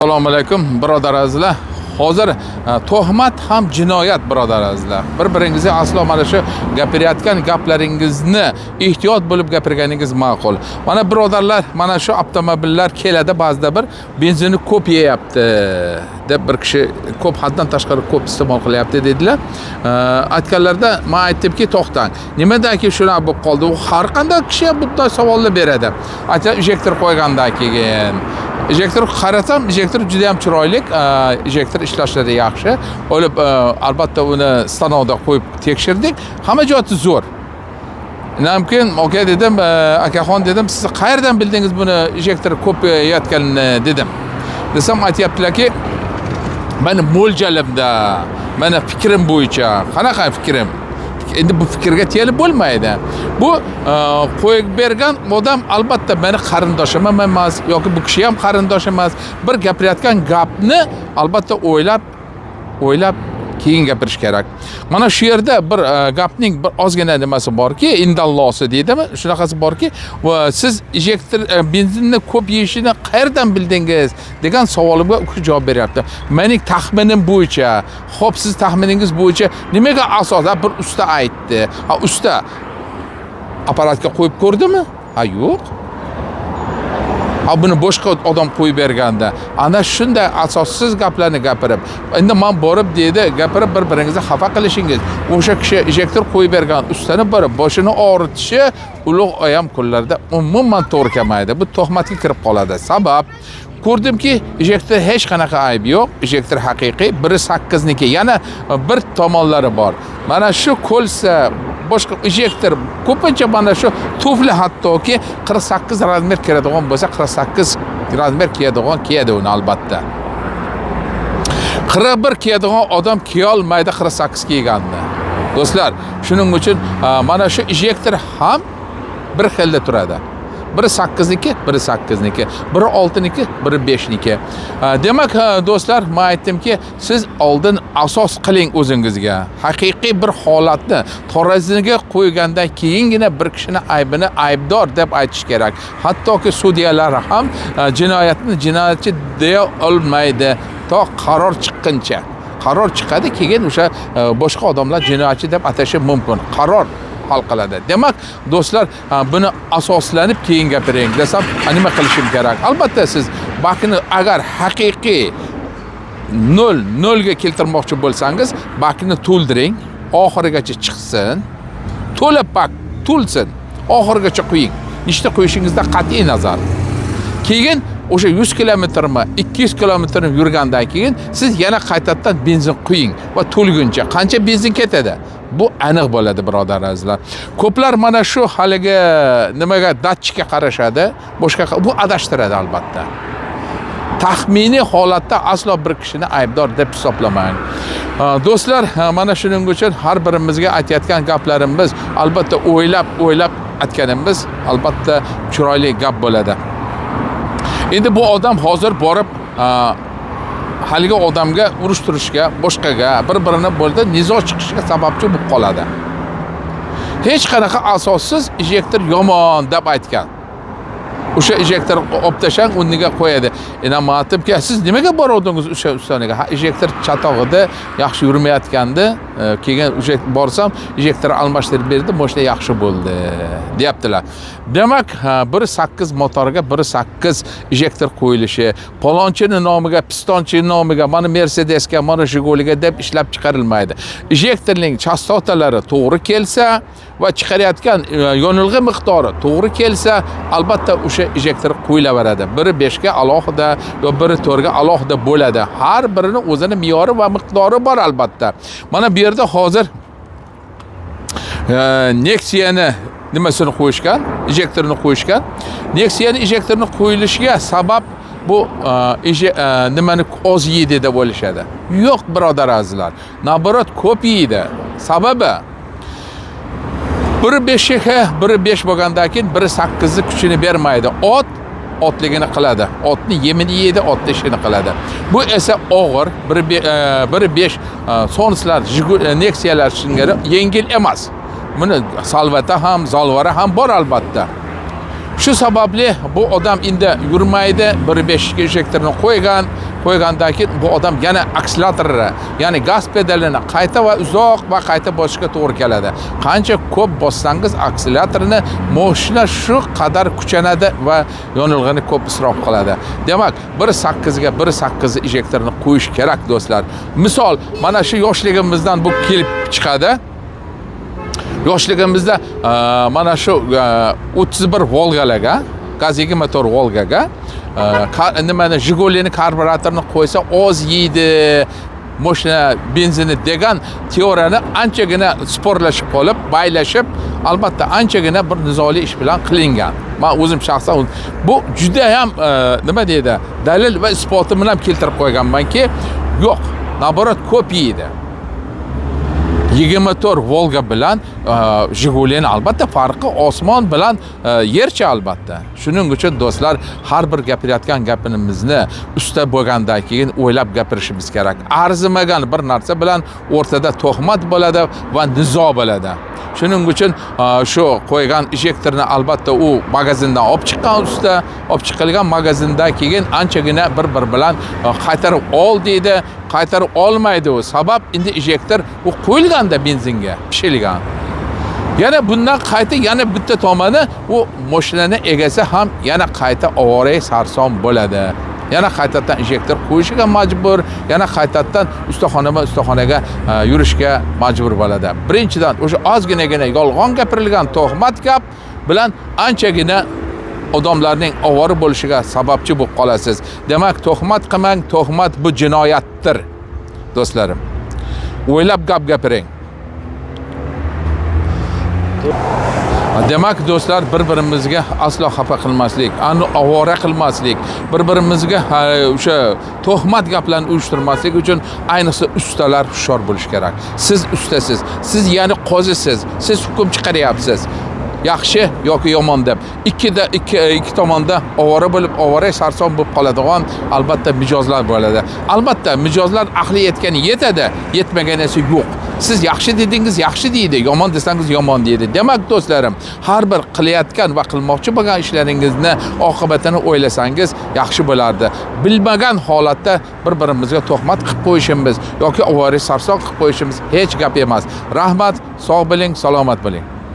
Assalomu alaykum birodar azizlar. Hozir tuhmat ham jinoyat birodar azizlar. Bir-biringizga aslo mana shu gapirayotgan gaplaringizni ehtiyot bo'lib gapirganingiz ma'qul. Mana birodarlar, mana shu avtomobillar keladi ba'zida bir benzini ko'p yeyapti deb bir kishi ko'p haddan tashqari ko'p iste'mol qilyapti dedilar. Aytganlarda men aytdimki, to'xtang. Nimadaki shunaqa bo'lib qoldi? U har qanday kishi bunday savolni beradi. Aytsa, injektor qo'ygandan keyin injektor qarasam, injektor juda ham chiroyli, injektor ishlashlari yaxshi. Olib, albatta uni stanovda qo'yib tekshirdik. Hamma joyi zo'r. Mumkin, "Oka" dedim, "Akaxon" dedim, "Siz qayerdan bildingiz buni injektor ko'p yeyotganini?" dedim. Desam, aytayaptilarki, "Meni mo'ljalimda, meni fikrim bo'yicha." Qanaqa fikrim? Endi bu fikrga telib bo'lmaydi. Bu qo'yib bergan odam albatta meni qarindoshim emas yoki bu kishi ham qarindosh emas. Bir gapirayotgan gapni albatta o'ylab keyin gapirish kerak. Mana shu yerda bir gapning bir ozgina nimasi borki, indallosi deydimi? Shunaqasi borki, va siz injektor benzinni ko'p yeyishini qayerdan bildingiz degan savolimga u javob beryapti. Mening taxminim bo'yicha, xo'p siz taxminingiz bo'yicha nimaga asosan bir usta aytdi? Ha, usta apparatga qo'yib ko'rdimi? Ha, yo'q. Ha, buni boshqa odam qo'yib berganda, ana shunday asossiz gaplarni gapirib, endi men borib dedi, gapirib bir-biringizni xafa qilishingiz, o'sha kishi injektor qo'yib bergan ustani borib boshini og'ritishi ulug' ayam kunlarda umuman to'g'ri kelmaydi. Bu tuhmatga kirib qoladi. Sabab ko'rdimki, injektor hech qanaqa ayb yo'q. Injektor haqiqiy, biri 8 niki. Yana bir tomonlari bor. Mana shu ko'lsa boshqa injektor ko'pincha mana shu tufli hattoki 48 razmer kiradigan bo'lsa 48 razmer kiyadi uni albatta. 41 kiyadigan odam kiyolmaydi 48 kiyganni. Do'stlar, shuning uchun mana shu injektor ham bir xilda turadi. Biri 8 niki, biri 8 niki, biri 6 niki, biri 5 niki. Demak, do'stlar, men aytdimki, siz oldin asos qiling o'zingizga. Haqiqiy bir holatni toraziga qo'ygandan keyingina bir kishini aybini aybdor deb aytish kerak. Hattoki sudyalar ham jinoyatni jinoyatchi deya olmaydi to qaror chiqquncha. Qaror chiqadi, keyin o'sha boshqa odamlar jinoyatchi deb atashi mumkin. Qaror hal qiladi. Demak, do'stlar, buni asoslanib keyin gapiring desam, nima qilishim kerak? Albatta siz bakni agar haqiqiy 0 ga keltirmoqchi bo'lsangiz, bakni to'ldiring, oxirigacha chiqsin. To'lib bak, to'lsin, oxirigacha qo'ying. Nechta qo'yishingizda qat'iy nazar. Keyin o'sha 100 kilometrmi, 200 kilometrni yurgandan keyin siz yana qaytadan benzin quying va to'lguncha qancha benzin ketadi? Bu aniq bo'ladi birodar azizlar. Ko'plar mana shu haligi nimaga datchikka qarashadi, boshqa bu adashtiradi albatta. Taxminiy holatda aslo bir kishini aybdor deb hisoblamang. Do'stlar, mana shuning uchun har birimizga aytayotgan gaplarimiz albatta o'ylab aytganimiz albatta chiroyli gap bo'ladi. Endi bu odam hozir borib haligi odamga urushtirishga, boshqaga, bir-birini bo'ldi nizo chiqishiga sababchi bo'lib qoladi. Hech qanaqa asossiz injektor yomon deb aytgan. O'sha injektor olib tashang, o'rniga qo'yadi. Endi men aytdimki, siz nimaga boruvdingiz o'sha ustaniga? Ha, injektor chatog'ida yaxshi yurmayotgandi. Keyin o'sha borsam, injektor almashtirib berdi, mashina yaxshi bo'ldi, deyaptilar. Demak, 1.8 motorga 1.8 injektor qo'yilishi, palonchining nomiga, pistonchining nomiga, mana Mercedesga, mana Jigoliga deb ishlab chiqarilmaydi. Injektorning chastotalari to'g'ri kelsa va chiqarayotgan yonilg'i miqdori to'g'ri kelsa, albatta o'sha injektor qo'yilaveradi. Biri 5 ga alohida yo biri 4 ga alohida bo'ladi. Har birini o'zini me'yori va miqdori bor albatta. Mana bu yerda hozir Nexia'ni nimasini qo'yishgan, injektorini qo'yishgan. Nexia'ni injektorini qo'yilishiga sabab bu nimani oz yeydi deb o'ylashadi. Yo'q birodar azizlar. Naborot ko'p yeydi. Sababi biri 5 ga, biri 5 bo'lgandan keyin biri 8 ni kuchini bermaydi. Otligini qiladi. Otni yemini yeydi, otni ishini qiladi. Bu esa og'ir, biri 5 Sonislar, Nexia'lar singari yengil emas. Buni Salvata ham, Zalvara ham bor albatta. Shu sababli bu odam endi yurmaydi, 1.5 injektorni qo'ygan, qo'ygandan keyin bu odam yana akseleratorni, ya'ni gaz pedalini qayta va uzoq va qayta bosishga to'g'ri keladi. Qancha ko'p bossangiz akseleratorni mashina shu qadar kuchanadi va yonilg'ini ko'p isrof qiladi. Demak, 1.8 ga 1.8 injektorni qo'yish kerak do'stlar. Misol, mana shu yoshligimizdan bu kelib chiqadi. Yoshligimizda mana shu 31 Volgalarga, gazli motor Volgaga nimani Jigulini karburatorini qo'ysa oz yeydi, mashina benzini degan teoriyani anchagina sporlashib qolib, baylashib, albatta anchagina bir nizoli ish bilan qilingan. Men o'zim shaxsan bu juda ham nima deydi, dalil va isboti bilan keltirib qo'yganmanki, yo'q, naborot ko'p yeydi. 24 Volga bilan Jigulini albatta farqi osmon bilan yercha albatta. Shuning uchun do'stlar, har bir gapirayotgan gapimizni usta bo'lgandan keyin o'ylab gapirishimiz kerak. Arzimagan bir narsa bilan o'rtada tuhmat bo'ladi va nizo bo'ladi. Shuning uchun shu qo'ygan injektorni albatta u magazindan olib chiqqan usta, olib chiqilgan magazindan keyin anchagina bir bilan qaytarib ol deydi, qaytarib olmaydi u. Sabab endi injektor u qo'yilganda benzinga pishilgan. Yana bundan qayta yana bitta tomoni u mashinani egasi ham yana qayta ovora sarson bo'ladi. Yana qaytadan injektor qo'yishga majbur, yana qaytadan ustaxonaga yurishga majbur bo'ladi. Birinchidan o'sha ozginagina yolg'on gapirilgan tuhmat gap bilan anchagina odamlarning ovora bo'lishiga sababchi bo'lib qolasiz. Demak, tuhmat qilmang, tuhmat bu jinoyatdir. Do'stlarim, o'ylab gapiring. Demak do'stlar, bir-birimizga aslo xafa qilmaslik, ovora qilmaslik, bir-birimizga o'sha tuhmat gaplarni uyushtirmaslik uchun ayniqsa ustalar hushyor bo'lish kerak. Siz ustasiz, siz ya'ni qozisiz, siz hukm chiqaryapsiz. Yaxshi yoki yomon deb ikki tomonda ovora bo'lib, ovora sarson bo'lib qoladigan albatta mijozlar bo'ladi. Albatta mijozlar aqli yetgani yetadi, yetmaganisi yo'q. Siz yaxshi dedingiz, yaxshi deydi, yomon desangiz yomon deydi. Demak do'stlarim, har bir qilayotgan va qilmoqchi bo'lgan ishlaringizni oqibatini o'ylasangiz yaxshi bo'lardi. Bilmagan holatda bir-birimizga tuhmat qilib qo'yishimiz yoki ovora sarson qilib qo'yishimiz hech gap emas. Rahmat, sog' bo'ling, salomat bo'ling.